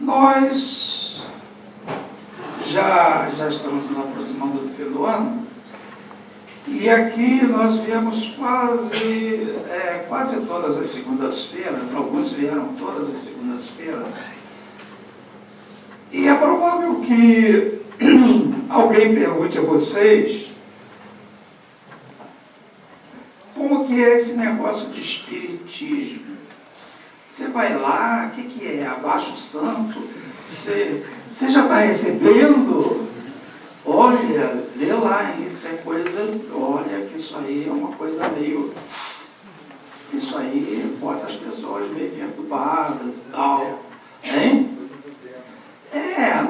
Nós já estamos nos aproximando do fim do ano, e aqui nós viemos quase todas as segundas-feiras, alguns vieram todas as segundas-feiras, e é provável que alguém pergunte a vocês como que é esse negócio de espiritismo. Você vai lá, o que é? Abaixa o santo? Você já está recebendo? Olha, vê lá, isso é coisa, olha que isso aí é uma coisa meio... Isso aí bota as pessoas meio perturbadas e tal. Hein?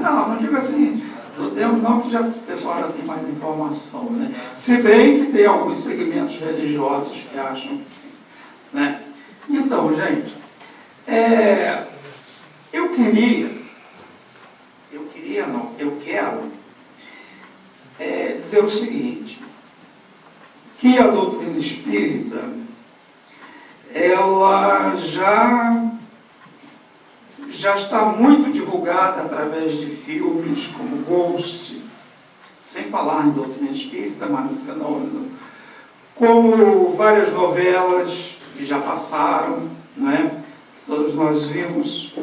Não digo assim, do tempo não, que o pessoal já tem mais informação, né? Se bem que tem alguns segmentos religiosos que acham que sim, né? Então, gente, eu quero dizer o seguinte, que a doutrina espírita, ela já está muito divulgada através de filmes como Ghost, sem falar em doutrina espírita, mas no fenômeno, como várias novelas que já passaram, né? Todos nós vimos,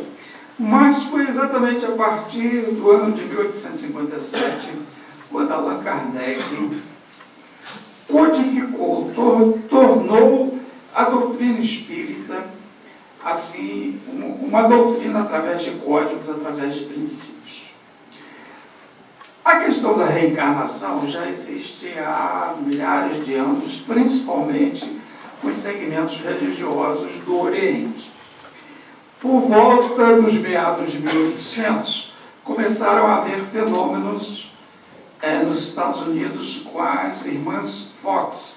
mas foi exatamente a partir do ano de 1857, quando Allan Kardec codificou, tornou a doutrina espírita assim, uma doutrina através de códigos, através de princípios. A questão da reencarnação já existe há milhares de anos, principalmente com os segmentos religiosos do Oriente. Por volta dos meados de 1800, começaram a haver fenômenos nos Estados Unidos com as irmãs Fox.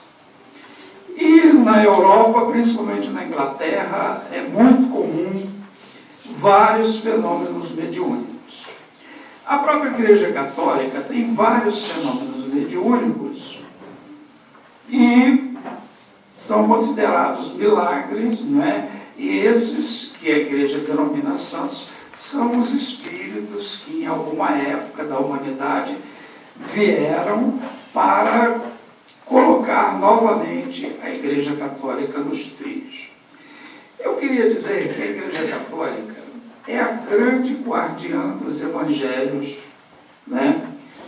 E na Europa, principalmente na Inglaterra, é muito comum vários fenômenos mediúnicos. A própria Igreja Católica tem vários fenômenos mediúnicos e são considerados milagres, né? E esses que a Igreja denomina santos são os espíritos que em alguma época da humanidade vieram para colocar novamente a Igreja Católica nos trilhos. Eu queria dizer que a Igreja Católica é a grande guardiã dos evangelhos, né?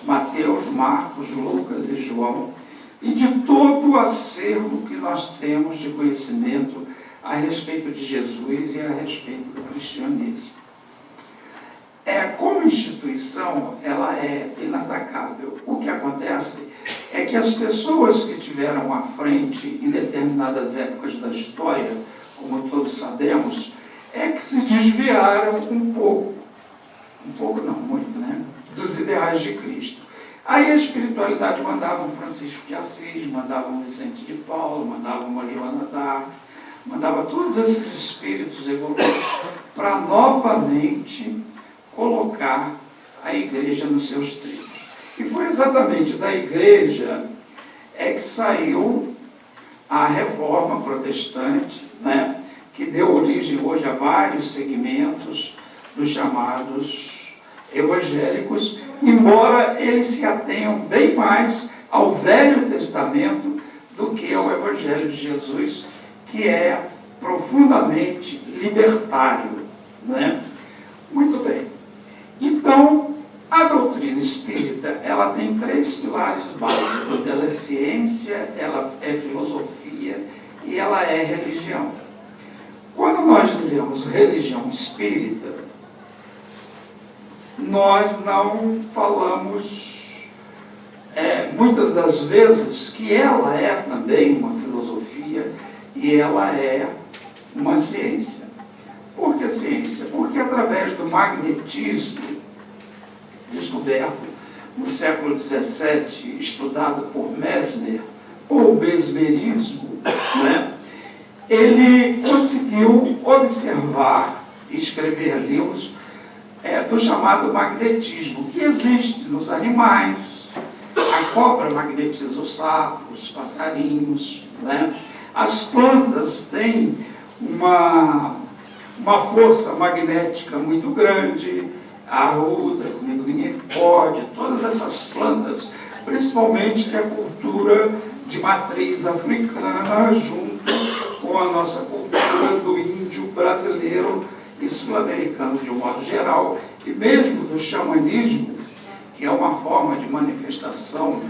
Mateus, Marcos, Lucas e João, e de todo o acervo que nós temos de conhecimento a respeito de Jesus e a respeito do cristianismo. Como instituição, ela é inatacável. O que acontece é que as pessoas que tiveram à frente em determinadas épocas da história, como todos sabemos, que se desviaram um pouco não, muito, né, dos ideais de Cristo. Aí a espiritualidade mandava um Francisco de Assis, mandava um Vicente de Paulo, mandava uma Joana d'Arc, mandava todos esses espíritos evoluídos para novamente colocar a igreja nos seus trilhos. E foi exatamente da igreja que saiu a reforma protestante, né, que deu origem hoje a vários segmentos dos chamados evangélicos, embora eles se atenham bem mais ao Velho Testamento do que ao Evangelho de Jesus, que é profundamente libertário, né? Muito bem. Então, a doutrina espírita, ela tem 3 pilares básicos. Ela é ciência, ela é filosofia e ela é religião. Quando nós dizemos religião espírita, nós não falamos, muitas das vezes, que ela é também uma filosofia e ela é uma ciência. Por que ciência? Porque através do magnetismo, descoberto no século XVII, estudado por Mesmer, ou mesmerismo, né? Ele conseguiu observar e escrever livros do chamado magnetismo, que existe nos animais. A cobra magnetiza os sapos, os passarinhos, né? As plantas têm uma força magnética muito grande, a arruda, comigo ninguém pode, todas essas plantas, principalmente que a cultura de matriz africana, junto com a nossa cultura do índio brasileiro e sul-americano de um modo geral, e mesmo do xamanismo, que é uma forma de manifestação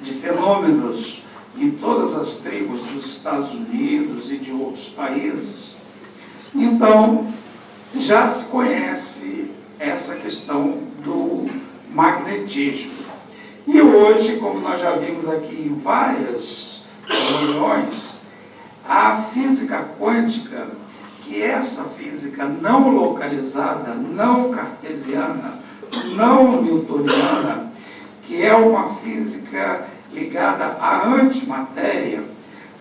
de fenômenos em todas as tribos dos Estados Unidos e de outros países. Então, já se conhece essa questão do magnetismo. E hoje, como nós já vimos aqui em várias reuniões, a física quântica, que é essa física não localizada, não cartesiana, não newtoniana, que é uma física ligada à antimatéria,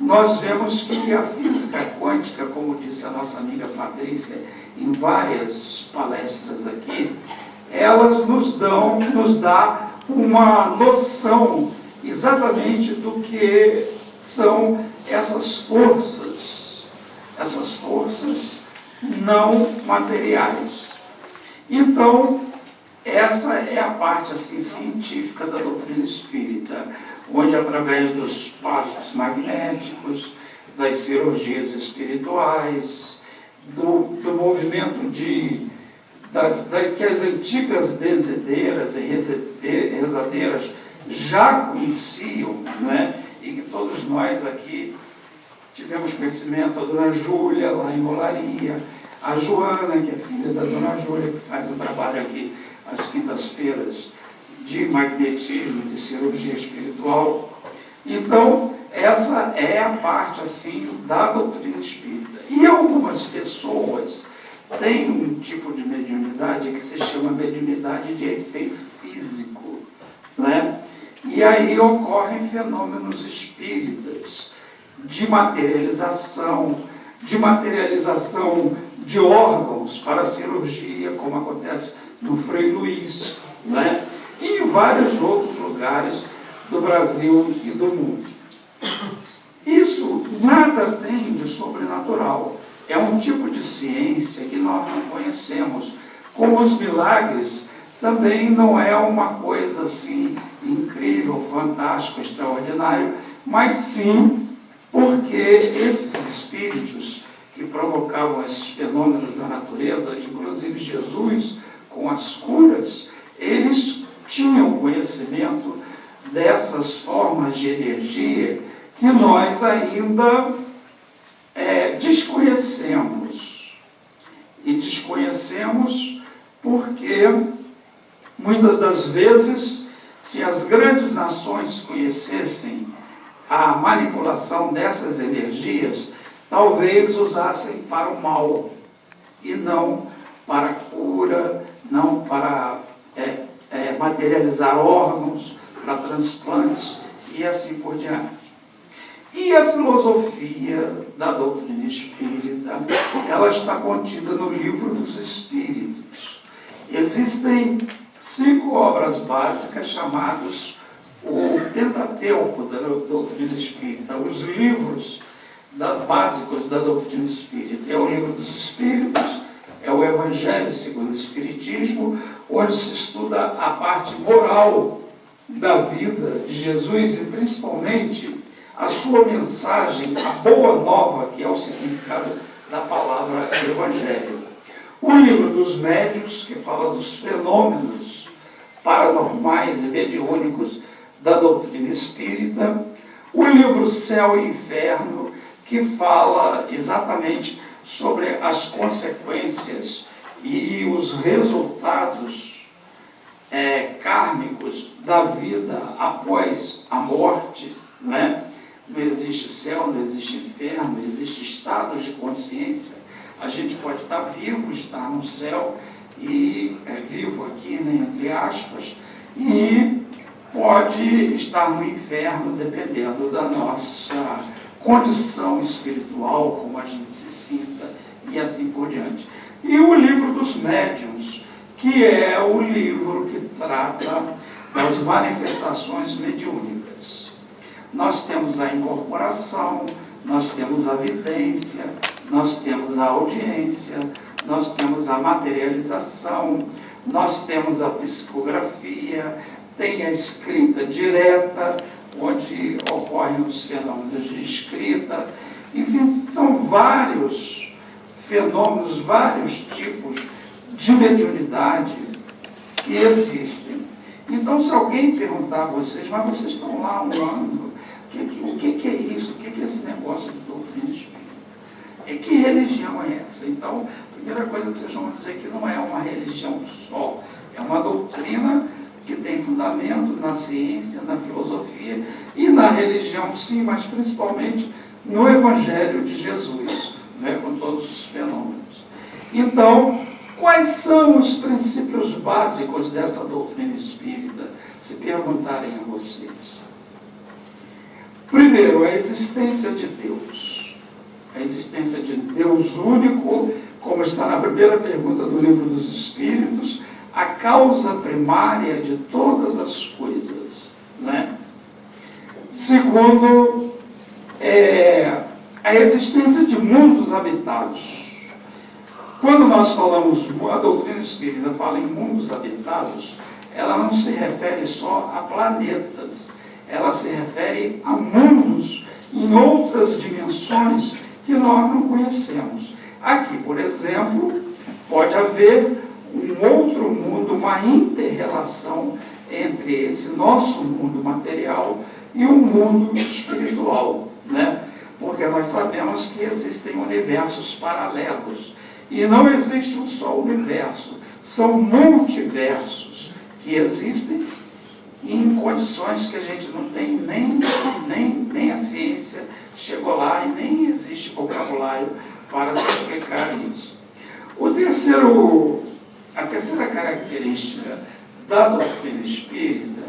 nós vemos que a física quântica, como disse a nossa amiga Patrícia em várias palestras aqui, elas nos dá uma noção exatamente do que são essas forças não materiais. Então, essa é a parte assim, científica da doutrina espírita, onde através dos passes magnéticos, das cirurgias espirituais, do movimento que as antigas benzedeiras e rezadeiras já conheciam, né? E que todos nós aqui tivemos conhecimento, a dona Júlia, lá em Olaria, a Joana, que é filha da dona Júlia, que faz um trabalho aqui às quintas-feiras de magnetismo, de cirurgia espiritual. Então, essa é a parte, assim, da doutrina espírita. E algumas pessoas têm um tipo de mediunidade que se chama mediunidade de efeito físico, né? E aí ocorrem fenômenos espíritas de materialização de órgãos para cirurgia, como acontece no Frei Luís, né? E em vários outros lugares do Brasil e do mundo. Isso nada tem de sobrenatural. É um tipo de ciência que nós não conhecemos. Como os milagres, também não é uma coisa assim incrível, fantástico, extraordinário, mas sim porque esses espíritos que provocavam esses fenômenos da natureza, inclusive Jesus com as curas, eles tinham conhecimento dessas formas de energia que nós ainda desconhecemos. E desconhecemos porque, muitas das vezes, se as grandes nações conhecessem a manipulação dessas energias, talvez usassem para o mal, e não para a cura, não para materializar órgãos, para transplantes e assim por diante. E a filosofia da doutrina espírita, ela está contida no Livro dos Espíritos. Existem 5 obras básicas chamadas o Pentateuco da doutrina espírita, os livros básicos da doutrina espírita. É o Livro dos Espíritos, é o Evangelho segundo o Espiritismo, onde se estuda a parte moral da vida de Jesus e principalmente a sua mensagem, a boa nova, que é o significado da palavra Evangelho. O Livro dos Médiuns, que fala dos fenômenos paranormais e mediúnicos da doutrina espírita. O livro Céu e Inferno, que fala exatamente sobre as consequências e os resultados kármicos da vida após a morte, né? Não existe céu, não existe inferno, existe estados de consciência. A gente pode estar vivo, estar no céu, e vivo aqui, né, entre aspas, e pode estar no inferno, dependendo da nossa condição espiritual, como a gente se sinta, e assim por diante. E o Livro dos Médiuns, que é o livro que trata das manifestações mediúnicas. Nós temos a incorporação, nós temos a vidência, nós temos a audiência, nós temos a materialização, nós temos a psicografia, tem a escrita direta, onde ocorrem os fenômenos de escrita. Enfim, são vários fenômenos, vários tipos de mediunidade que existem. Então, se alguém perguntar a vocês, mas vocês estão lá há um ano, o que é isso? O que é esse negócio de doutrina espírita? E que religião é essa? Então, a primeira coisa que vocês vão dizer que não é uma religião só, é uma doutrina que tem fundamento na ciência, na filosofia e na religião, sim, mas principalmente no Evangelho de Jesus, né, com todos os fenômenos. Então, quais são os princípios básicos dessa doutrina espírita, se perguntarem a vocês? Primeiro, a existência de Deus. A existência de Deus único, como está na primeira pergunta do Livro dos Espíritos, a causa primária de todas as coisas, né? Segundo, a existência de mundos habitados. Quando nós falamos, a doutrina espírita fala em mundos habitados, ela não se refere só a planetas, ela se refere a mundos em outras dimensões que nós não conhecemos. Aqui, por exemplo, pode haver um outro mundo, uma inter-relação entre esse nosso mundo material e o mundo espiritual, né? Porque nós sabemos que existem universos paralelos. E não existe um só universo, são multiversos que existem em condições que a gente não tem nem a ciência chegou lá e nem existe vocabulário para se explicar isso. A terceira característica da doutrina espírita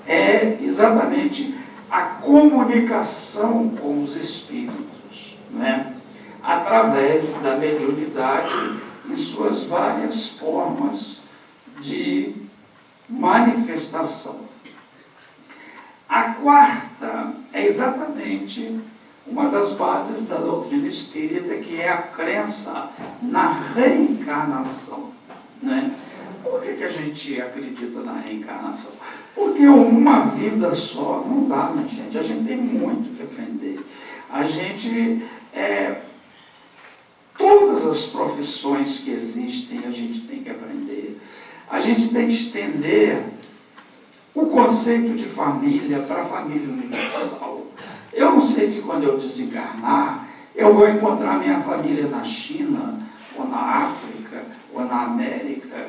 é exatamente a comunicação com os espíritos, né? Através da mediunidade em suas várias formas de manifestação. A quarta é exatamente uma das bases da doutrina espírita, que é a crença na reencarnação, né? Por que a gente acredita na reencarnação? Porque uma vida só não dá, né, gente? A gente tem muito que aprender. A gente, todas as profissões que existem, a gente tem que aprender. A gente tem que estender o conceito de família para a família universal. Eu não sei se quando eu desencarnar, eu vou encontrar minha família na China, ou na África, ou na América,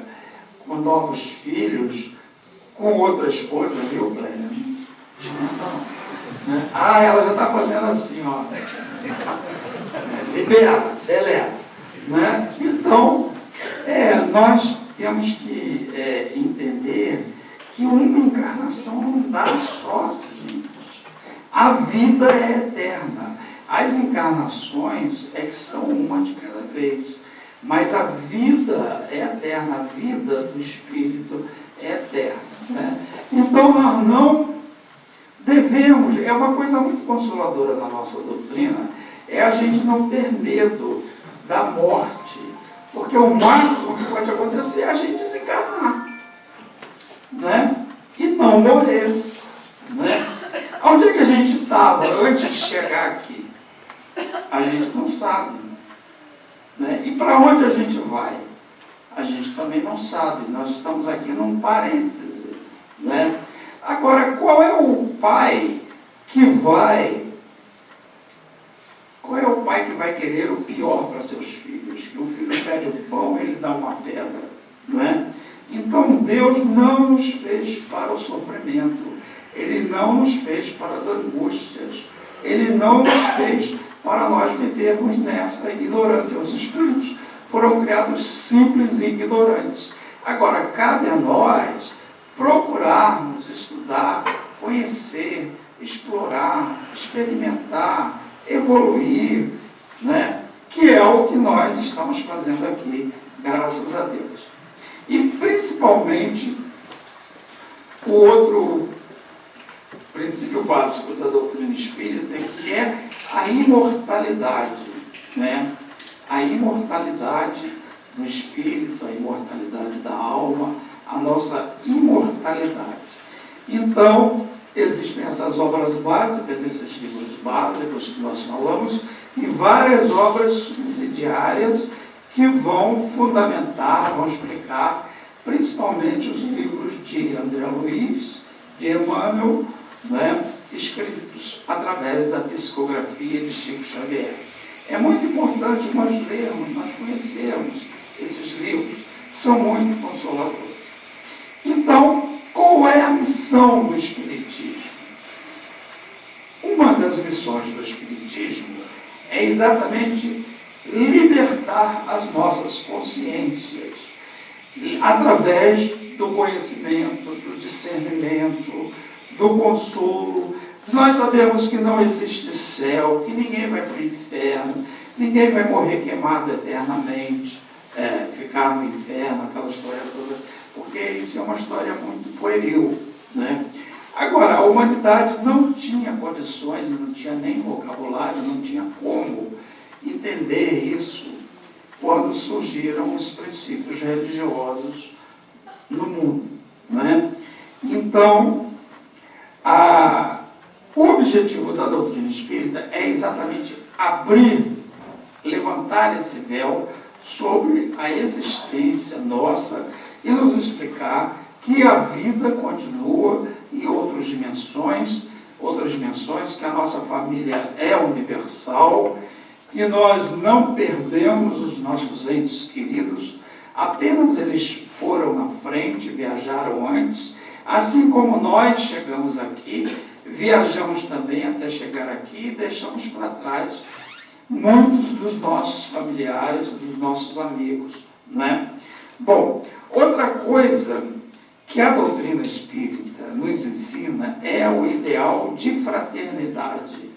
com novos filhos, com outras coisas, viu, Clélia? Né? Ah, ela já está fazendo assim, ó. Libera, deleta. Né? Então, nós temos que entender que uma encarnação não dá sorte, gente. A vida é eterna. As encarnações é que são uma de cada vez. Mas a vida é eterna, a vida do Espírito é eterna. Né? Então nós não devemos, é uma coisa muito consoladora na nossa doutrina, é a gente não ter medo da morte. Porque o máximo que pode acontecer é a gente desencarnar, né? E não morrer. Né? Onde é que a gente estava antes de chegar aqui? A gente não sabe. Né? E para onde a gente vai? A gente também não sabe. Nós estamos aqui num parêntese. Né? Agora, qual é o pai que vai... Qual é o pai que vai querer o pior para seus filhos? Que o filho pede o pão, ele dá uma pedra. Não é? Então, Deus não nos fez para o sofrimento. Ele não nos fez para as angústias. Ele não nos fez para nós vivermos nessa ignorância. Os espíritos foram criados simples e ignorantes. Agora, cabe a nós procurarmos estudar, conhecer, explorar, experimentar, evoluir, né? Que é o que nós estamos fazendo aqui, graças a Deus. E principalmente, o outro princípio básico da doutrina espírita, que é a imortalidade. né, a imortalidade do espírito, a imortalidade da alma, a nossa imortalidade. Então, existem essas obras básicas, esses livros básicos que nós falamos, e várias obras subsidiárias que vão fundamentar, vão explicar, principalmente os livros de André Luiz, de Emmanuel, né, escritos através da psicografia de Chico Xavier. É muito importante nós lermos, nós conhecermos esses livros, são muito consoladores. Então, qual é a missão do Espiritismo? Uma das missões do Espiritismo é exatamente libertar as nossas consciências através do conhecimento, do discernimento, do consolo. Nós sabemos que não existe céu, que ninguém vai para o inferno, ninguém vai morrer queimado eternamente, ficar no inferno, aquela história toda, porque isso é uma história muito pueril, né? Agora, a humanidade não tinha condições, não tinha nem vocabulário, não tinha como entender isso quando surgiram os princípios religiosos no mundo, né? Então, o objetivo da doutrina espírita é exatamente abrir, levantar esse véu sobre a existência nossa e nos explicar que a vida continua em outras dimensões, que a nossa família é universal, que nós não perdemos os nossos entes queridos, apenas eles foram na frente, viajaram antes, assim como nós chegamos aqui, viajamos também até chegar aqui e deixamos para trás muitos dos nossos familiares, dos nossos amigos, né? Bom, outra coisa que a doutrina espírita nos ensina é o ideal de fraternidade,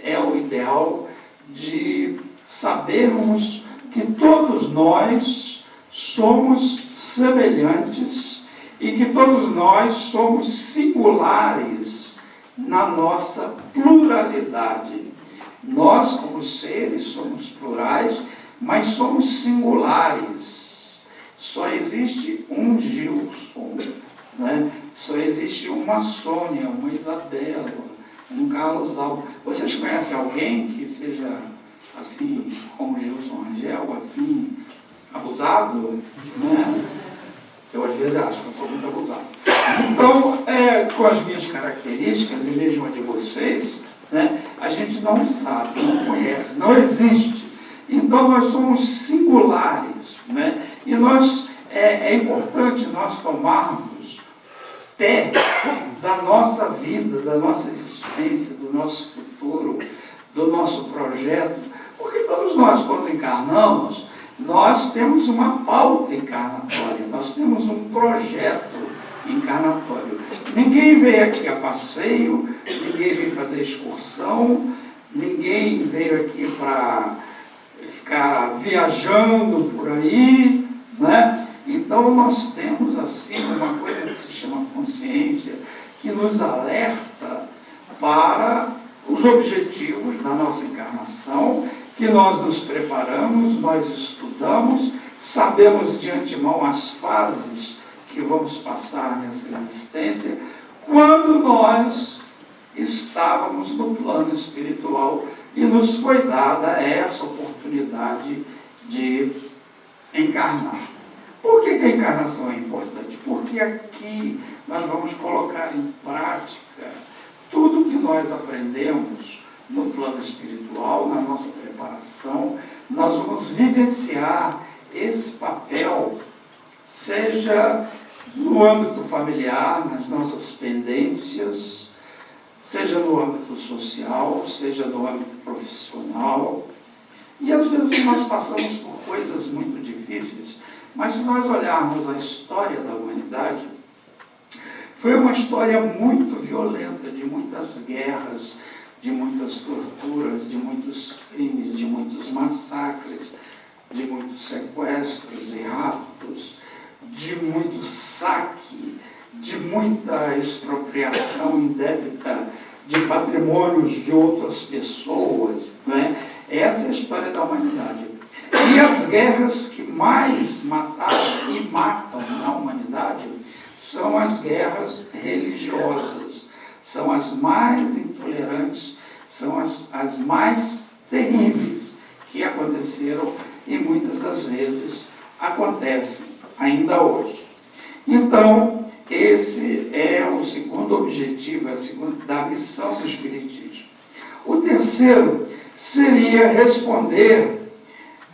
é o ideal de sabermos que todos nós somos semelhantes e que todos nós somos singulares na nossa pluralidade. Nós, como seres, somos plurais, mas somos singulares. Só existe um Gilson, né? Só existe uma Sônia, uma Isabela, um Carlos Alves. Vocês conhecem alguém que seja assim, como Gilson Rangel, assim, abusado? Né? Eu às vezes acho que eu sou muito abusado. Então, com as minhas características, e mesmo a de vocês, né, a gente não sabe, não conhece, não existe. Então, nós somos singulares, né? E é importante nós tomarmos pé da nossa vida, da nossa existência, do nosso futuro, do nosso projeto, porque todos nós, quando encarnamos, nós temos uma pauta encarnatória, nós temos um projeto encarnatório. Ninguém veio aqui a passeio, ninguém veio fazer excursão, ninguém veio aqui para ficar viajando por aí, né? Então nós temos assim uma coisa que se chama consciência, que nos alerta para os objetivos da nossa encarnação, que nós nos preparamos, nós estudamos, sabemos de antemão as fases que vamos passar nessa existência, quando nós estávamos no plano espiritual e nos foi dada essa oportunidade de encarnar. Por que a encarnação é importante? Porque aqui nós vamos colocar em prática tudo que nós aprendemos no plano espiritual, na nossa preparação. Nós vamos vivenciar esse papel, seja no âmbito familiar, nas nossas pendências, seja no âmbito social, seja no âmbito profissional. E às vezes nós passamos por coisas muito difíceis, mas se nós olharmos a história da humanidade, foi uma história muito violenta, de muitas guerras, de muitas torturas, de muitos crimes, de muitos massacres, de muitos sequestros e raptos, de muito saque, de muita expropriação indébita de patrimônios de outras pessoas, né? Essa é a história da humanidade. E as guerras que mais mataram e matam na humanidade são as guerras religiosas, são as mais intolerantes, são as mais terríveis que aconteceram e muitas das vezes acontecem ainda hoje. Então, esse é o segundo objetivo, a segunda da missão do Espiritismo. O terceiro seria responder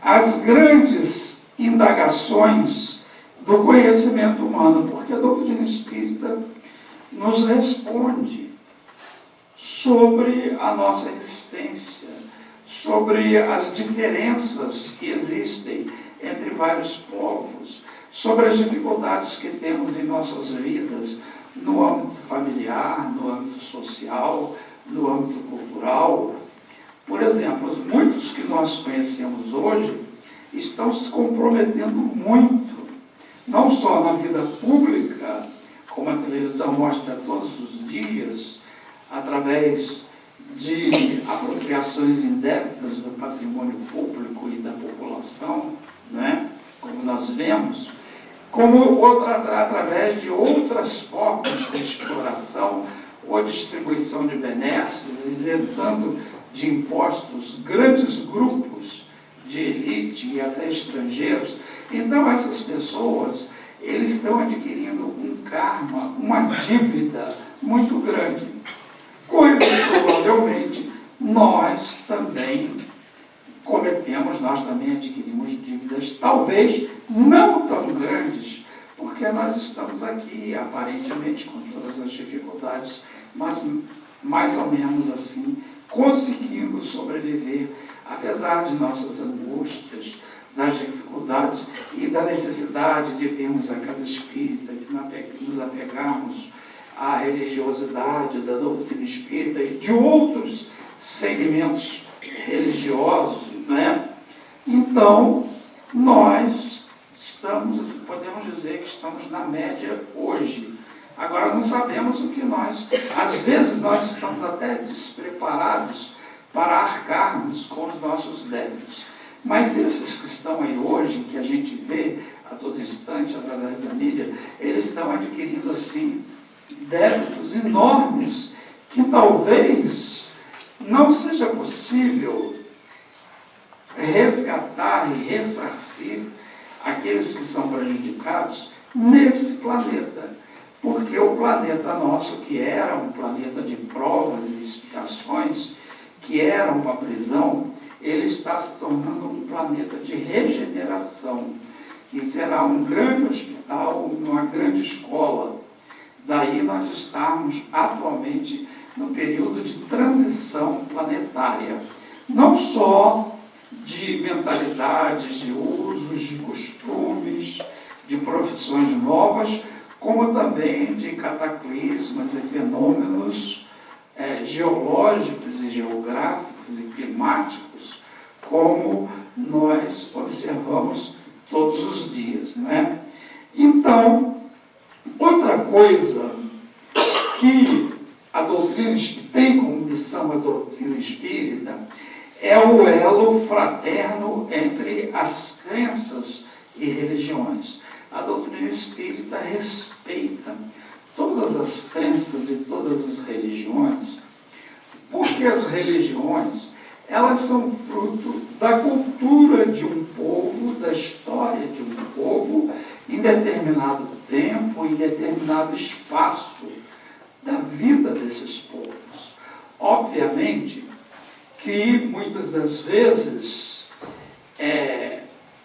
às grandes indagações do conhecimento humano, porque a doutrina espírita nos responde sobre a nossa existência, sobre as diferenças que existem entre vários povos, sobre as dificuldades que temos em nossas vidas, no âmbito familiar, no âmbito social, no âmbito cultural. Por exemplo, muitos que nós conhecemos hoje estão se comprometendo muito, não só na vida pública, como a televisão mostra todos os dias, através de apropriações indébitas do patrimônio público e da população, né? Como nós vemos, como através de outras formas de exploração ou distribuição de benesses, isentando de impostos grandes grupos de elite e até estrangeiros. Então, essas pessoas, eles estão adquirindo um karma, uma dívida muito grande. Coisa que, provavelmente, nós também cometemos, nós também adquirimos dívidas, talvez não tão grandes, porque nós estamos aqui, aparentemente, com todas as dificuldades, mas mais ou menos assim, conseguindo sobreviver, apesar de nossas angústias, das dificuldades e da necessidade de virmos à casa espírita, de nos apegarmos à religiosidade da doutrina espírita e de outros segmentos religiosos, né? Então, nós estamos, podemos dizer que estamos na média hoje. Agora, não sabemos o que nós... Às vezes, nós estamos até despreparados para arcarmos com os nossos débitos. Mas esses que estão aí hoje, que a gente vê a todo instante, através da mídia, eles estão adquirindo, assim, débitos enormes que talvez não seja possível resgatar e ressarcir aqueles que são prejudicados nesse planeta. Porque o planeta nosso, que era um planeta de provas e expiações, que era uma prisão, ele está se tornando um planeta de regeneração, que será um grande hospital, uma grande escola. Daí nós estamos atualmente no período de transição planetária, não só de mentalidades, de usos, de costumes, de profissões novas, como também de cataclismas e fenômenos geológicos e geográficos e climáticos, como nós observamos todos os dias, né? Então, outra coisa que a doutrina tem como missão a doutrina espírita é o elo fraterno entre as crenças e religiões. A doutrina espírita respeita todas as crenças e todas as religiões, porque as religiões, elas são fruto da cultura de um povo, da história de um povo, em determinado tempo, em determinado espaço da vida desses povos. Obviamente que, muitas das vezes,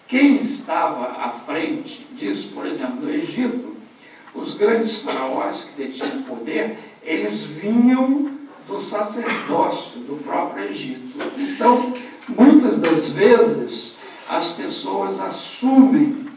quem estava à frente disso, por exemplo, no Egito, os grandes faraós que detinham poder, eles vinham do sacerdócio do próprio Egito. Então, muitas das vezes, as pessoas assumem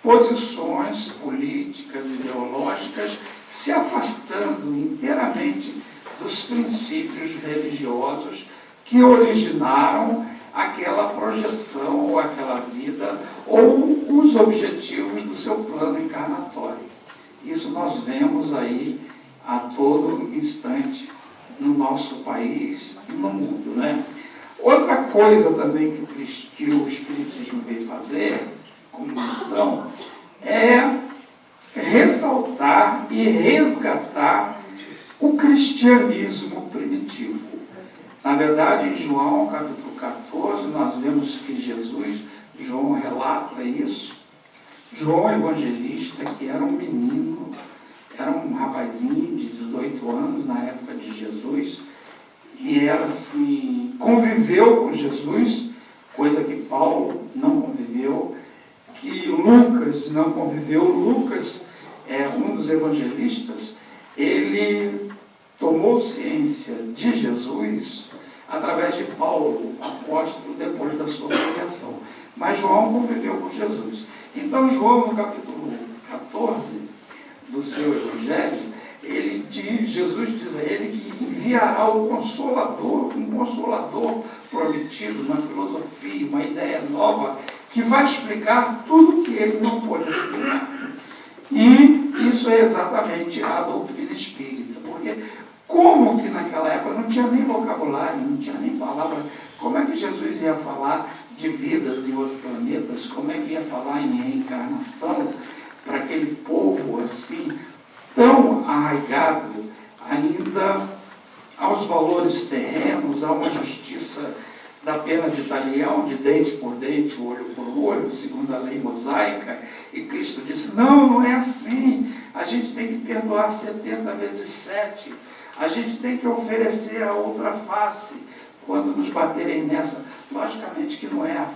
posições políticas, ideológicas, se afastando inteiramente dos princípios religiosos que originaram aquela projeção, ou aquela vida, ou os objetivos do seu plano encarnatório. Isso nós vemos aí a todo instante no nosso país e no mundo, né? Outra coisa também que o Espiritismo veio fazer, como missão, é ressaltar e resgatar o cristianismo primitivo. Na verdade, em João, capítulo 14, nós vemos que Jesus, João relata isso. João Evangelista, que era um menino, era um rapazinho de 18 anos na época de Jesus, e era assim, conviveu com Jesus, coisa que Paulo não conviveu, que Lucas não conviveu. Lucas é um dos evangelistas, ele tomou ciência de Jesus através de Paulo, apóstolo, depois da sua conversão. Mas João conviveu com Jesus. Então, João, no capítulo 14 do seu Evangelho, Jesus diz a ele que enviará o Consolador, um Consolador prometido, uma filosofia, uma ideia nova, que vai explicar tudo o que ele não pôde explicar. E isso é exatamente a doutrina espírita, porque como que naquela época não tinha nem vocabulário, não tinha nem palavra, como é que Jesus ia falar de vidas em outros planetas, como é que ia falar em reencarnação para aquele povo assim, tão arraigado ainda aos valores terrenos, a uma justiça da pena de talião, de dente por dente, olho por olho, segundo a lei mosaica. E Cristo disse, não é assim, a gente tem que perdoar 70 vezes 7, a gente tem que oferecer a outra face quando nos baterem nessa. Logicamente que não é a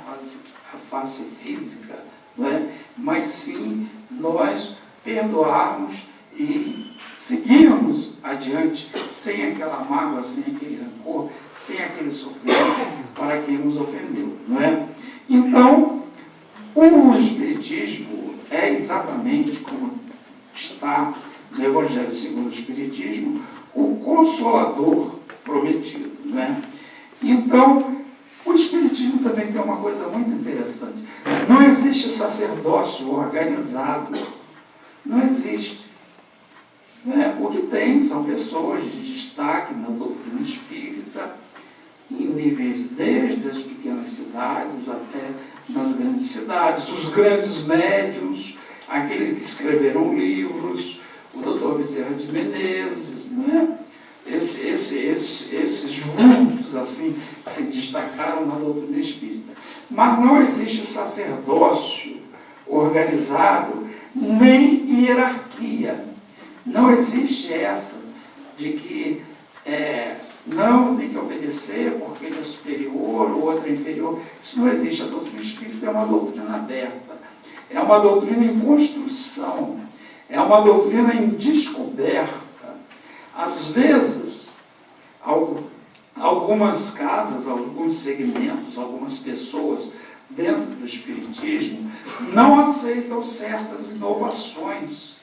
face física, não é? Mas sim nós perdoarmos e seguirmos adiante sem aquela mágoa, sem aquele rancor, sem aquele sofrimento para quem nos ofendeu, não é? Então, o Espiritismo é exatamente como está no Evangelho segundo o Espiritismo, o Consolador prometido, não é? Então, o Espiritismo também tem uma coisa muito interessante. Não existe sacerdócio organizado. Não existe. O que tem são pessoas de destaque na doutrina espírita, em níveis desde as pequenas cidades até nas grandes cidades, os grandes médiuns, aqueles que escreveram livros, o doutor Bezerra de Menezes, né? Esses vultos assim se destacaram na doutrina espírita. Mas não existe sacerdócio organizado, nem hierarquia. Não existe essa de que não tem que obedecer porque ele é superior, o outro é inferior. Isso não existe. A doutrina espírita é uma doutrina aberta, é uma doutrina em construção, é uma doutrina em descoberta. Às vezes, algumas casas, alguns segmentos, algumas pessoas dentro do Espiritismo não aceitam certas inovações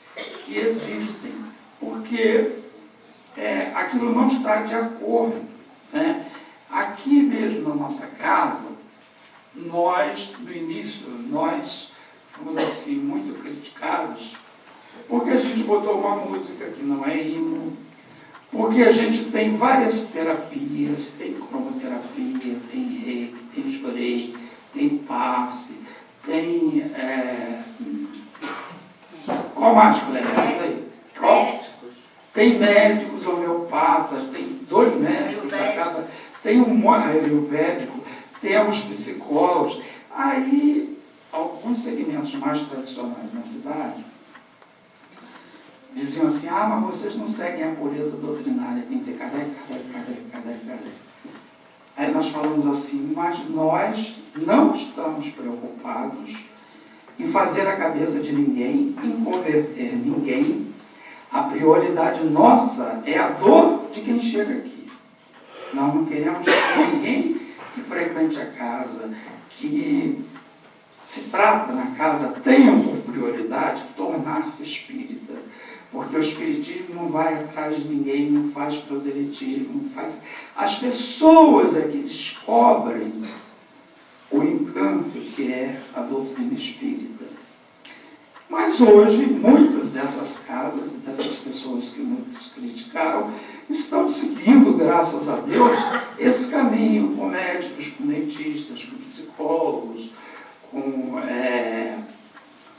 que existem, porque aquilo não está de acordo, né? Aqui mesmo na nossa casa, nós, no início, nós fomos assim, muito criticados, porque a gente botou uma música que não é hino, porque a gente tem várias terapias, tem cromoterapia, tem reiki, tem jorei, tem passe, tem... qual mais, colega? Tem médicos homeopatas, tem 2 médicos na casa, tem um ayurvédico, temos psicólogos. Aí, alguns segmentos mais tradicionais na cidade diziam assim, mas vocês não seguem a pureza doutrinária, tem que ser Kardec. Aí nós falamos assim, mas nós não estamos preocupados em fazer a cabeça de ninguém, em converter ninguém. A prioridade nossa é a dor de quem chega aqui. Nós não queremos que ninguém que frequente a casa, que se trata na casa, tenha por prioridade tornar-se espírita. Porque o espiritismo não vai atrás de ninguém, não faz proselitismo, não faz... As pessoas é que descobrem o encanto que é a doutrina espírita. Mas hoje, muitas dessas casas e dessas pessoas que nos criticaram estão seguindo, graças a Deus, esse caminho com médicos, com dentistas, com psicólogos, com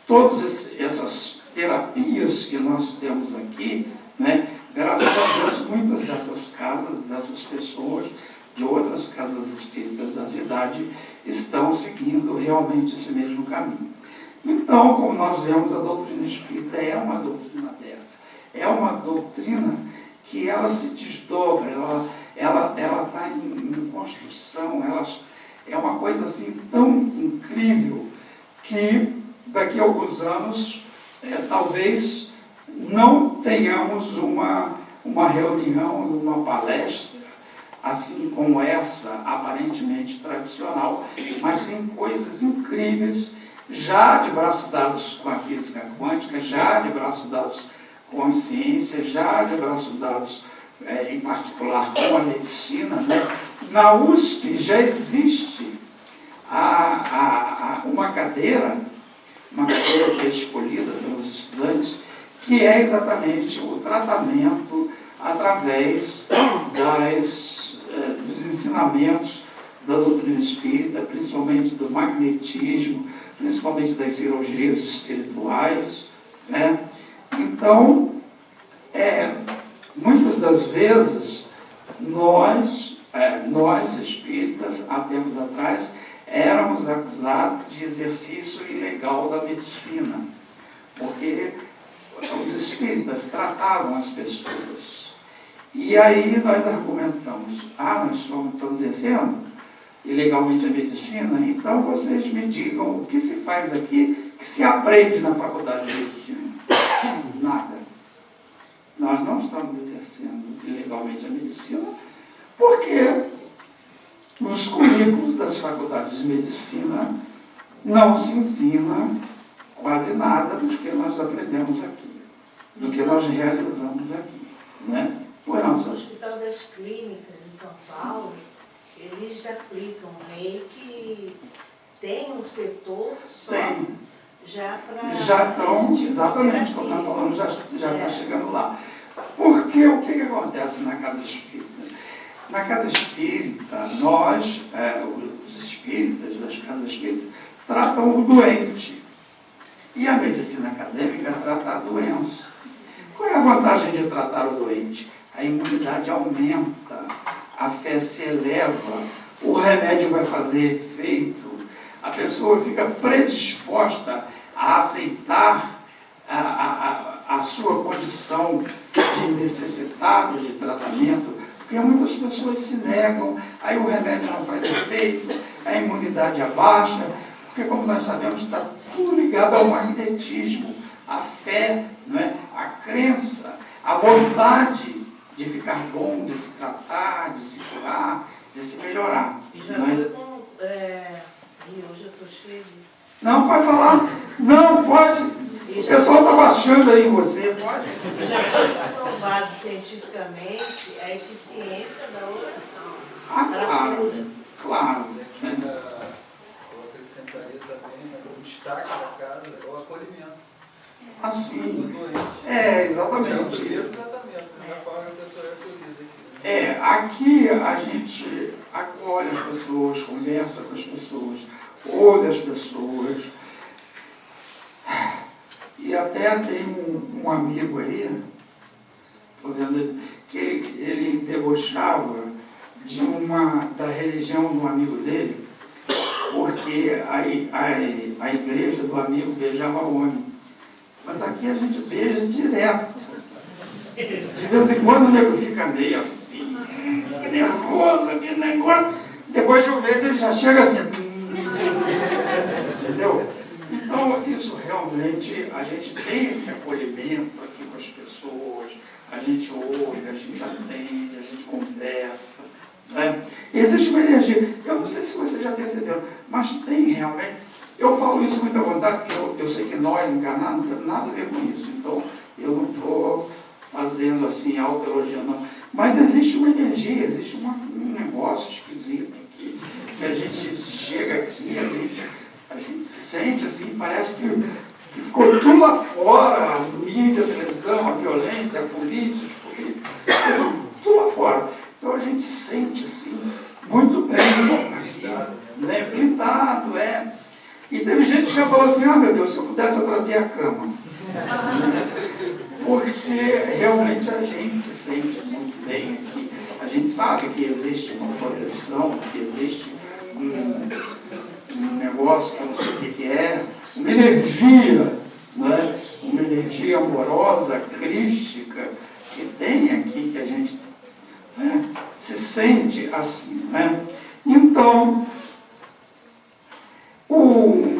todas essas terapias que nós temos aqui, né? Graças a Deus, muitas dessas casas, dessas pessoas, de outras casas espíritas da cidade, estão seguindo realmente esse mesmo caminho. Então, como nós vemos, a doutrina espírita é uma doutrina aberta, é uma doutrina que ela se desdobra, ela está em construção, é uma coisa assim tão incrível que daqui a alguns anos, talvez não tenhamos uma reunião, uma palestra, assim como essa, aparentemente tradicional, mas sim coisas incríveis, já de braços dados com a física quântica, já de braços dados com a ciência, já de braços dados, em particular, com a medicina, né? Na USP já existe uma cadeira que é escolhida pelos estudantes, que é exatamente o tratamento através dos ensinamentos da doutrina espírita, principalmente do magnetismo, principalmente das cirurgias espirituais, né? Então, muitas das vezes, nós espíritas, há tempos atrás, éramos acusados de exercício ilegal da medicina, porque os espíritas tratavam as pessoas. E aí nós argumentamos, nós estamos exercendo ilegalmente a medicina, então vocês me digam o que se faz aqui, que se aprende na faculdade de medicina. Nada. Nós não estamos exercendo ilegalmente a medicina, porque nos currículos das faculdades de medicina não se ensina quase nada do que nós aprendemos aqui, do que nós realizamos aqui, né? No Hospital das Clínicas, em São Paulo, eles aplicam reiki, tem um setor só, já para... Já estão, exatamente, como nós falamos, já está chegando lá. Porque o que acontece na casa espírita? Na casa espírita, nós, os espíritas das casas espíritas, tratam o doente. E a medicina acadêmica trata a doença. Qual é a vantagem de tratar o doente? A imunidade aumenta, a fé se eleva, o remédio vai fazer efeito, a pessoa fica predisposta a aceitar a sua condição de necessitado de tratamento, porque muitas pessoas se negam, aí o remédio não faz efeito, a imunidade abaixa, porque, como nós sabemos, está tudo ligado ao magnetismo, a fé, não é? A crença, a vontade de ficar bom, de se tratar, de se curar, de se melhorar. E já não é? foi com... E hoje eu estou cheio de... Não, pode falar. Não, pode. O pessoal está baixando aí em você, pode. Já foi comprovado cientificamente a eficiência da oração. Claro, claro. Eu acrescentaria também, o destaque da casa é o acolhimento. Assim. Do doente. Exatamente. É o primeiro tratamento, da forma que a pessoa é acolhida aqui. Aqui a gente acolhe as pessoas, conversa com as pessoas, ouve as pessoas. E até tem um amigo aí, tô vendo, que ele debochava da religião do amigo dele, porque a igreja do amigo beijava homem. Mas aqui a gente beija direto. De vez em quando o nego fica meio assim, que nervoso, que negócio. Depois de um mês ele já chega assim. Entendeu? Então, isso realmente, a gente tem esse acolhimento aqui com as pessoas, a gente ouve, a gente atende, a gente conversa. Né? Existe uma energia, eu não sei se vocês já perceberam, mas tem realmente, eu falo isso muito à vontade, porque eu sei que nós encarnados não temos nada a ver com isso, então eu não estou fazendo assim, autoelogiando, não. Mas existe uma energia, existe um negócio esquisito aqui, que a gente chega aqui, a gente se sente assim, parece que que ficou tudo lá fora, a mídia, a televisão, a violência, a polícia, os políticos, tudo lá fora. Então a gente se sente assim, muito bem aqui, né? Blindado, E teve gente que já falou assim, meu Deus, se eu pudesse eu trazia a cama. Porque realmente a gente se sente muito bem aqui. A gente sabe que existe uma proteção, que existe um negócio que eu não sei o que é, uma energia, né? Uma energia amorosa, crística, que tem aqui, que a gente se sente assim, né? Então, o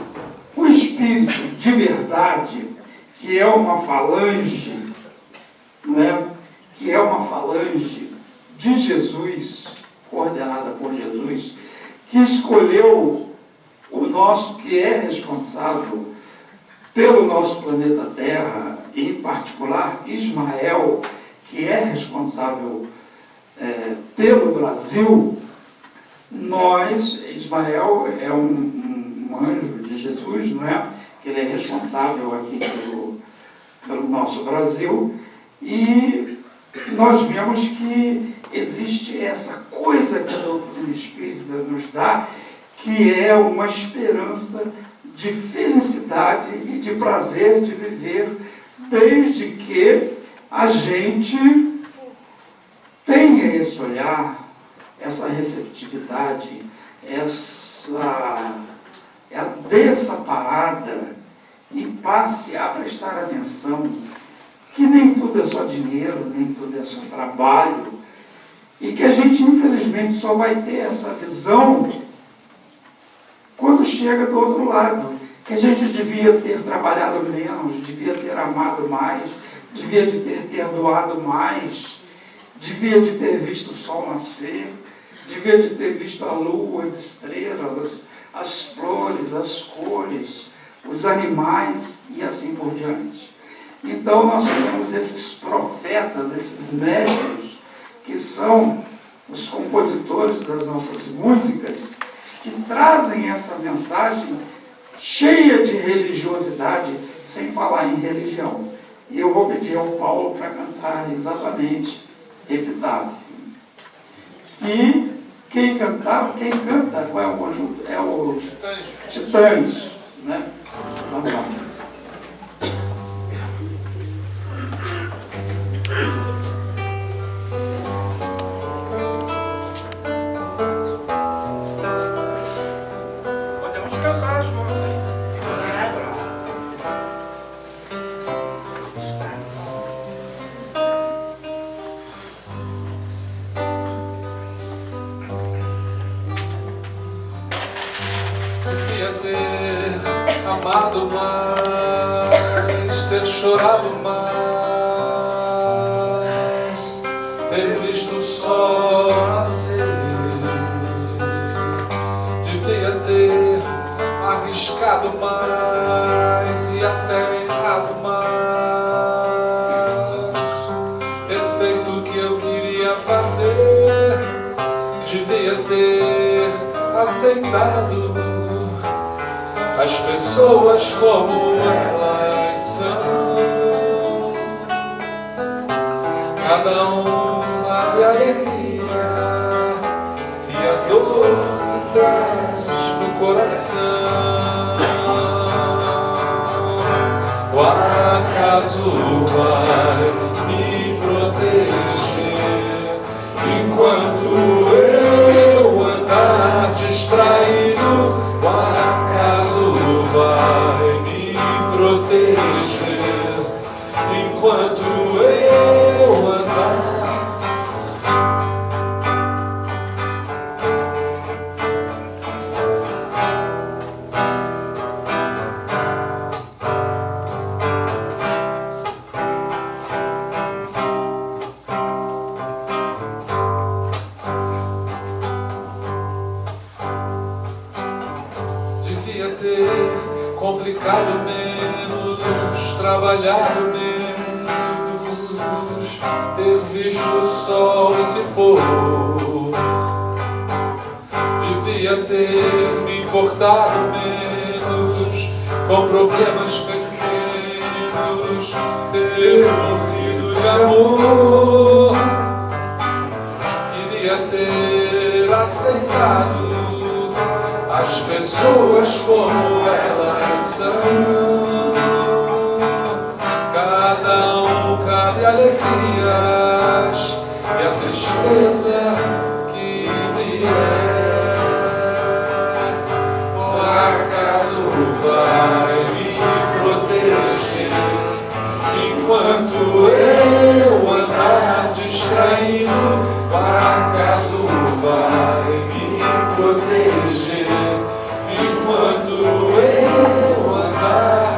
Espírito de verdade, que é uma falange, né? Que é uma falange de Jesus, coordenada por Jesus, que escolheu o nosso, que é responsável pelo nosso planeta Terra, e em particular Ismael, que é responsável pelo Brasil. Ismael é um anjo de Jesus, não é? Que ele é responsável aqui pelo nosso Brasil, e nós vemos que existe essa coisa que a doutrina espírita nos dá, que é uma esperança de felicidade e de prazer de viver, desde que a gente tenha esse olhar, essa receptividade, dê essa parada e passe a prestar atenção que nem tudo é só dinheiro, nem tudo é só trabalho, e que a gente infelizmente só vai ter essa visão quando chega do outro lado, que a gente devia ter trabalhado menos, devia ter amado mais, devia de ter perdoado mais, devia de ter visto o sol nascer, devia de ter visto a lua, as estrelas, as flores, as cores, os animais e assim por diante. Então nós temos esses profetas, esses médiuns, que são os compositores das nossas músicas, que trazem essa mensagem cheia de religiosidade, sem falar em religião. E eu vou pedir ao Paulo para cantar exatamente Epitáfio. E quem canta, qual é o conjunto? É o Titãs, né? Vamos lá. Podemos cantar juntos, hein? Devia ter amado mais, ter chorado mais, ter visto o sol nascer. Devia ter arriscado mais e até errado mais, ter feito o que eu queria fazer. Devia ter aceitado as pessoas como elas são. Cada um sabe a alegria e a dor que traz no coração. O acaso vai me proteger enquanto eu andar distraído. O acaso vai me proteger enquanto eu andar. Devia ter complicado menos, trabalhado menos, ter visto o sol se pôr. Devia ter me importado menos com problemas pequenos Jesus ter morrido de amor. Queria ter aceitado as pessoas como elas são. Cada um cabe alegrias e a tristeza que vier. O acaso vai me proteger enquanto eu andar distraído. O acaso vai me proteger enquanto eu andar.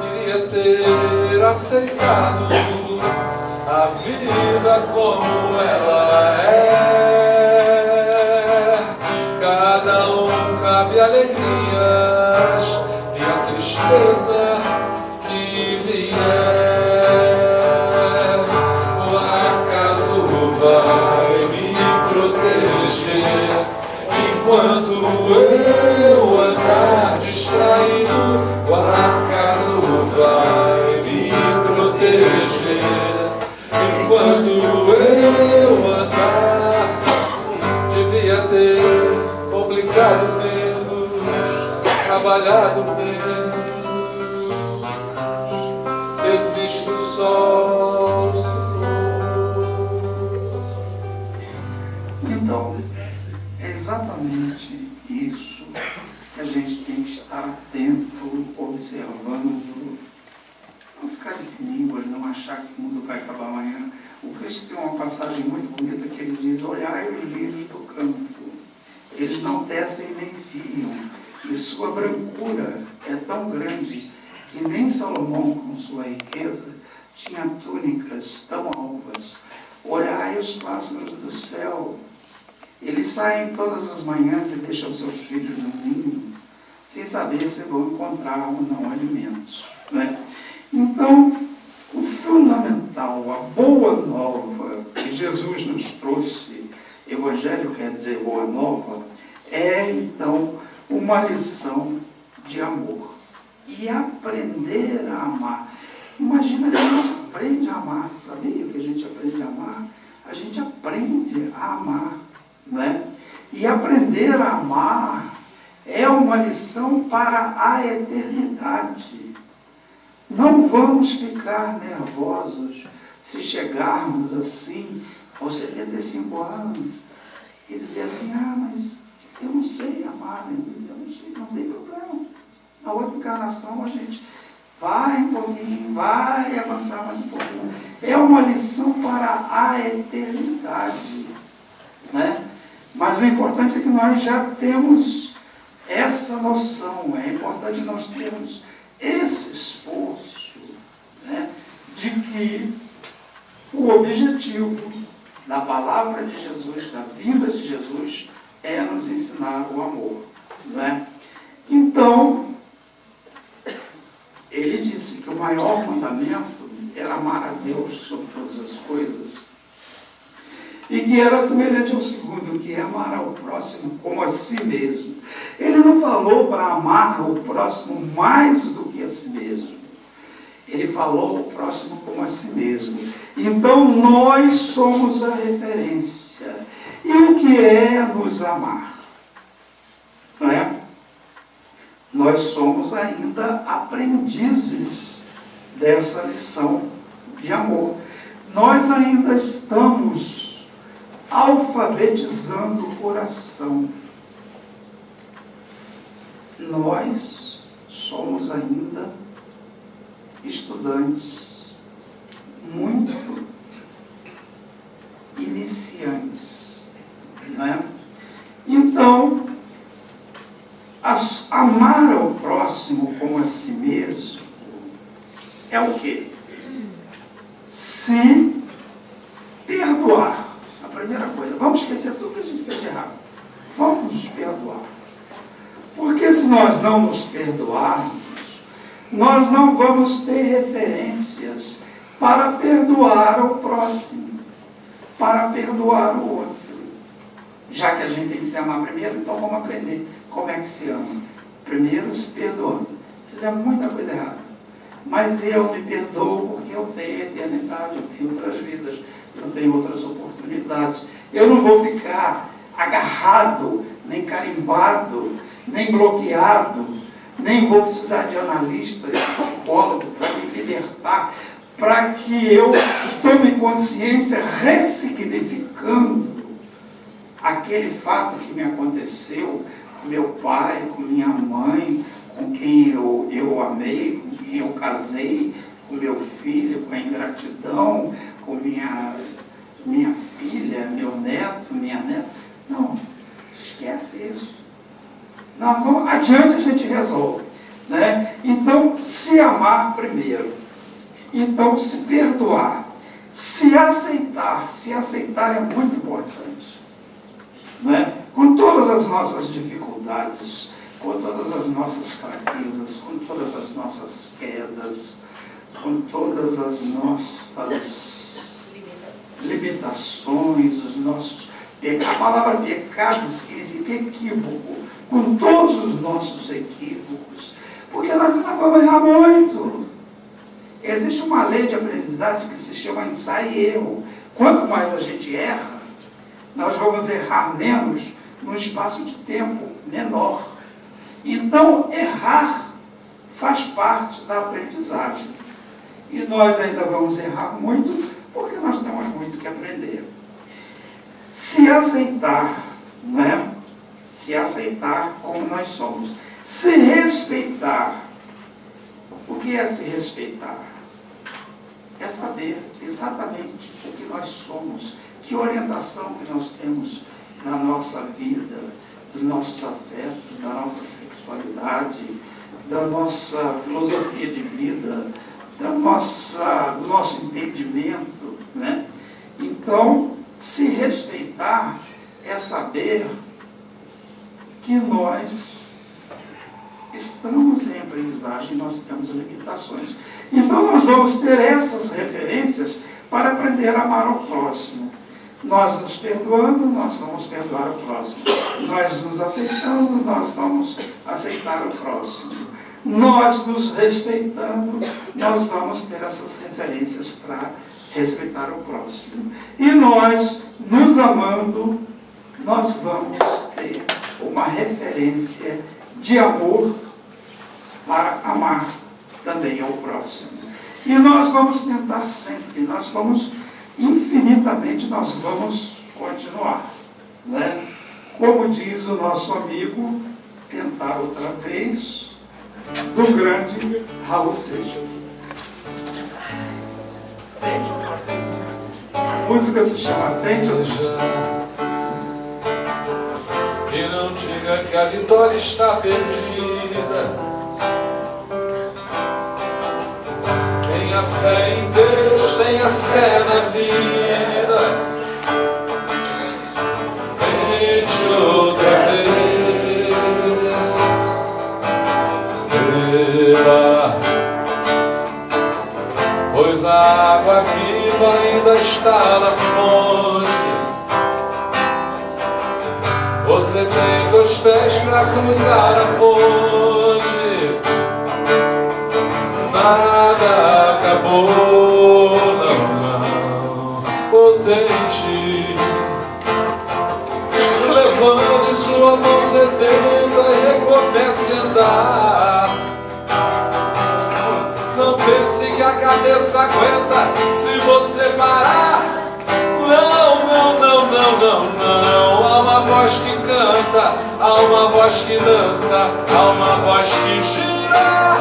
Queria ter aceitado a vida como ela é. Cada um cabe alegrias e a tristeza que vier. O acaso vai me proteger enquanto eu andar distraído. O acaso vai me proteger enquanto eu andar. Devia ter complicado menos, trabalhado menos, ter visto o sol se for. Então, é exatamente isso que a gente tem que estar atento, observando, não ficar de línguas, não achar que o mundo vai acabar amanhã. O Cristo tem uma passagem muito bonita que ele diz: olhai os lírios do campo, eles não tecem nem fiam, e sua brancura é tão grande que nem Salomão, com sua riqueza, tinha túnicas tão alvas. Olhai os pássaros do céu, eles saem todas as manhãs e deixam seus filhos no ninho, sem saber se vão encontrar ou não alimentos, né? Então, o fundamental, a boa nova que Jesus nos trouxe, Evangelho quer dizer boa nova, é então uma lição de amor. E aprender a amar. Imagina que a gente aprende a amar, sabia que a gente aprende a amar? A gente aprende a amar, né? E aprender a amar é uma lição para a eternidade. Não vamos ficar nervosos se chegarmos assim aos 75 anos e dizer assim: ah, mas eu não sei amar ainda, eu não sei, não tem problema. Na outra encarnação a gente vai um pouquinho, vai avançar mais um pouquinho. É uma lição para a eternidade, né? Mas o importante é que nós já temos essa noção, é importante nós termos esse esforço, né, de que o objetivo da palavra de Jesus, da vinda de Jesus, é nos ensinar o amor, né? Então, ele disse que o maior mandamento era amar a Deus sobre todas as coisas, e que era semelhante ao segundo, que é amar ao próximo como a si mesmo. Ele não falou para amar o próximo mais do que a si mesmo. Ele falou o próximo como a si mesmo. Então, nós somos a referência. E o que é nos amar? Não é? Nós somos ainda aprendizes dessa lição de amor. Nós ainda estamos alfabetizando o coração. Nós somos ainda estudantes, muito iniciantes, né? Então, amar ao próximo como a si mesmo é o quê? Se perdoar. A primeira coisa, vamos esquecer tudo que a gente fez de errado. Vamos nos perdoar. Porque se nós não nos perdoarmos, nós não vamos ter referências para perdoar o próximo, para perdoar o outro. Já que a gente tem que se amar primeiro, então vamos aprender como é que se ama. Primeiro se perdoando. Fizemos muita coisa errada. mas eu me perdoo porque eu tenho eternidade, eu tenho outras vidas, eu tenho outras oportunidades. Eu não vou ficar agarrado, nem carimbado, nem bloqueado, nem vou precisar de analista, de psicólogo para me libertar, para que eu tome consciência ressignificando aquele fato que me aconteceu com meu pai, com minha mãe, com quem eu amei, com quem eu casei, com meu filho, com a ingratidão, com minha filha, meu neto, minha neta. Não, esquece isso. Nós vamos, adiante a gente resolve. Né? Então, se amar primeiro. Então, se perdoar. Se aceitar. Se aceitar é muito importante. Né? Com todas as nossas dificuldades, com todas as nossas fraquezas, com todas as nossas quedas, com todas as nossas limitações, os nossos pecados. A palavra pecado significa equívoco, com todos os nossos equívocos, porque nós ainda vamos errar muito. Existe uma lei de aprendizagem que se chama ensaio e erro. Quanto mais a gente erra, nós vamos errar menos num espaço de tempo menor. Então, errar faz parte da aprendizagem. E nós ainda vamos errar muito, porque nós temos muito que aprender. Se aceitar, né? Se aceitar como nós somos. Se respeitar. O que é se respeitar? É saber exatamente o que nós somos, que orientação que nós temos na nossa vida, dos nossos afetos, da nossa sexualidade, da nossa filosofia de vida, do nosso entendimento. Né? Então, se respeitar é saber que nós estamos em aprendizagem, nós temos limitações. Então, nós vamos ter essas referências para aprender a amar ao próximo. Nós nos perdoando, nós vamos perdoar o próximo. Nós nos aceitando, nós vamos aceitar o próximo. Nós nos respeitando, nós vamos ter essas referências para respeitar o próximo. E nós, nos amando, nós vamos ter uma referência de amor para amar também ao próximo. E nós vamos tentar sempre, nós vamos infinitamente, nós vamos continuar. Né? Como diz o nosso amigo, tentar outra vez, do grande Raul Seixas. A música se chama Tente Outra Vez. E não diga que a vitória está perdida. Tenha fé em Deus, tenha fé na vida. Tente outra vez. Beba, pois a água viva ainda está na fonte. Você tem 2 pés para cruzar a ponte. Nada acabou, não. Ou tente. Levante sua mão sedenta e recomece a andar. Não pense que a cabeça aguenta se você parar. Não, não, não, não, não, não. Há uma voz que canta, há uma voz que dança, há uma voz que gira,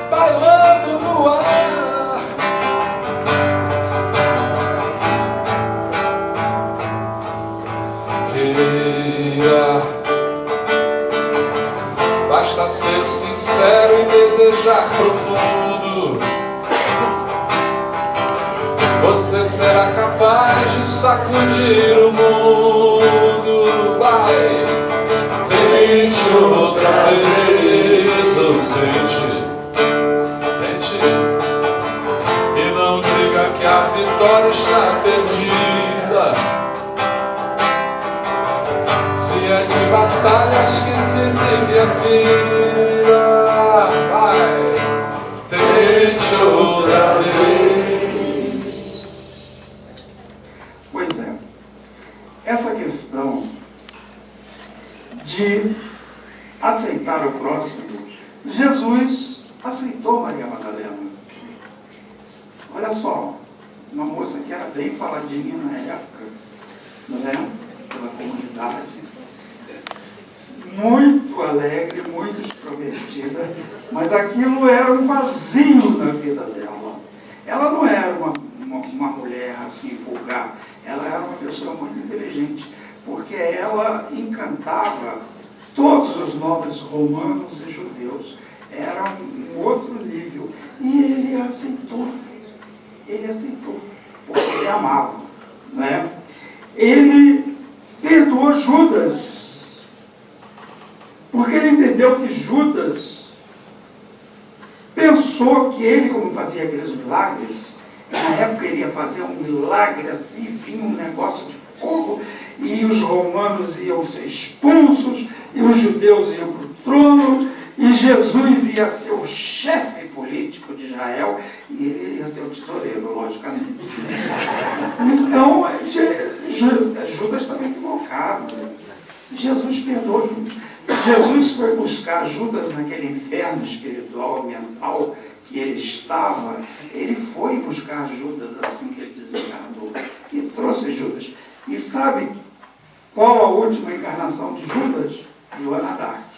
bailando no ar. Queira, basta ser sincero e desejar profundo. Você será capaz de sacudir o mundo. Vai, tente outra vez, ou tente. E não diga que a vitória está perdida. Se é de batalhas que se vive a vida. Vai, tente Jesus aceitou Maria Madalena. Olha só, uma moça que era bem faladinha na época, não é? Pela comunidade, muito alegre, muito extrovertida, mas aquilo era um vazio na vida dela. Ela não era uma mulher assim vulgar, ela era uma pessoa muito inteligente, porque ela encantava todos os nobres romanos e judeus. Era um outro nível. E ele aceitou. Ele aceitou, porque ele amava, né? Ele perdoou Judas, porque ele entendeu que Judas pensou que ele, como fazia aqueles milagres, na época ele ia fazer um milagre assim, vinha um negócio de fogo, e os romanos iam ser expulsos, e os judeus iam para o trono, e Jesus ia ser o chefe político de Israel, e ele ia ser o tesoureiro, logicamente. Então, Judas estava equivocado. Jesus perdoou Judas. Jesus foi buscar Judas naquele inferno espiritual, mental que ele estava. Ele foi buscar Judas assim que ele desencarnou e trouxe Judas. E sabe qual a última encarnação de Judas? Joana d'Arc.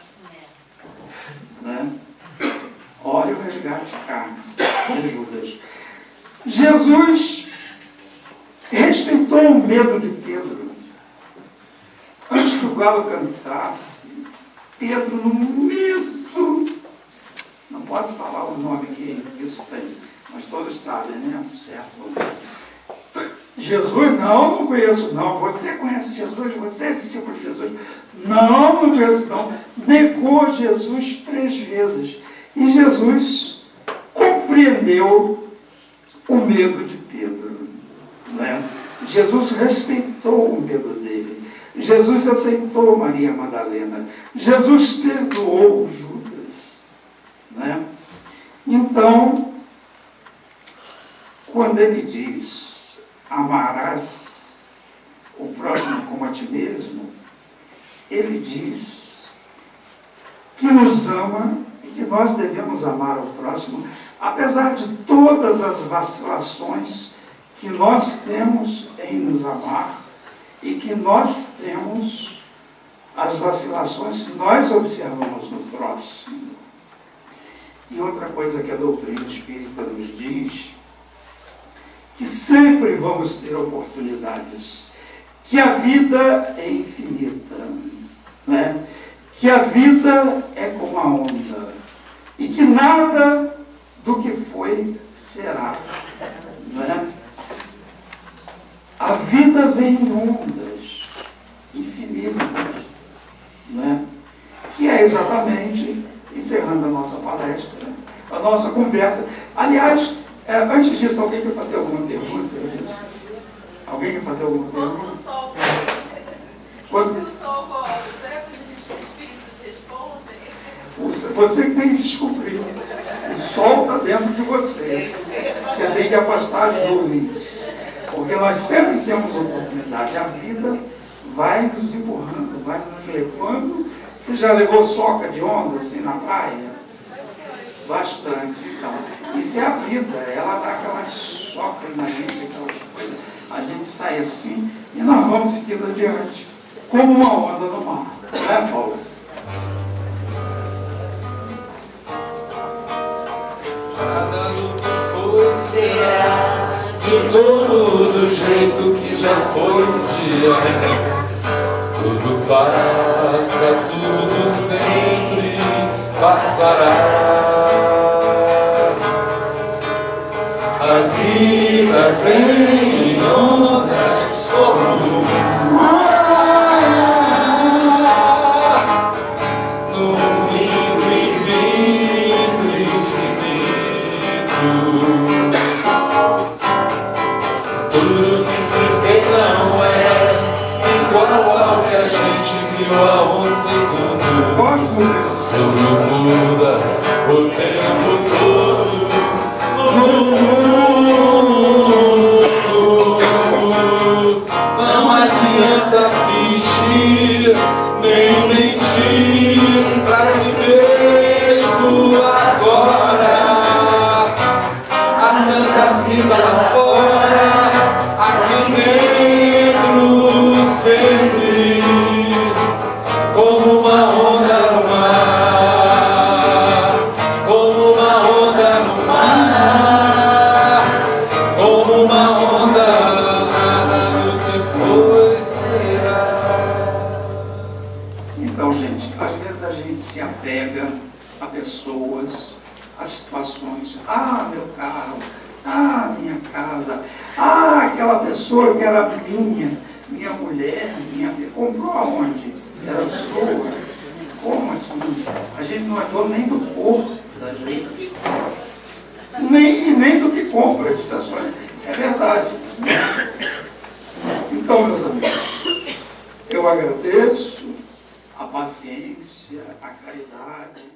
Né? Olha o resgate carne de Judas. Jesus respeitou o medo de Pedro. Antes que o galo cantasse, Pedro, no medo, não posso falar o nome que isso tem, mas todos sabem, né? Certo? Jesus, não conheço não. Você conhece Jesus? Você é discípulo de Jesus? Não conheço não. Negou Jesus 3 vezes. E Jesus compreendeu o medo de Pedro, né? Jesus respeitou o medo dele. Jesus aceitou Maria Madalena. Jesus perdoou Judas, né? Então, quando ele diz, amarás o próximo como a ti mesmo, ele diz que nos ama e que nós devemos amar o próximo, apesar de todas as vacilações que nós temos em nos amar e que nós temos as vacilações que nós observamos no próximo. E outra coisa que a doutrina espírita nos diz, que sempre vamos ter oportunidades, que a vida é infinita, né? Que a vida é como a onda, e que nada do que foi será, né? A vida vem em ondas infinitas, né? Que é exatamente, encerrando a nossa palestra, a nossa conversa. Aliás, antes disso, alguém quer fazer alguma pergunta? Alguém quer fazer alguma pergunta? Quando o sol volta, será que os espíritos respondem? Você que tem que descobrir. O sol está dentro de você. Você tem que afastar as nuvens. Porque nós sempre temos oportunidade. A vida vai nos empurrando, vai nos levando. Você já levou soca de onda assim na praia? Bastante. Então, isso é a vida. Ela dá aquelas socas na gente, aquelas coisas. A gente sai assim e nós vamos seguindo adiante. Como uma onda no mar. Não é, Paulo? Nada do que foi será, de novo do jeito que já foi um dia. Tudo passa, tudo sempre passará. A vida vem em ondas como o mar, no indo e vindo infinito. Tudo que se vê não é igual ao que a gente viu há um segundo. Tudo muda o tempo todo no mundo. Não adianta fingir nem mentir pra si mesmo. as situações. Ah, meu carro. Ah, minha casa. Ah, aquela pessoa que era minha mulher, minha filha. Comprou aonde? Era sua. Como assim? A gente não é dono nem do corpo da gente. Nem do que compra, é verdade. Então, meus amigos, eu agradeço a paciência, a caridade,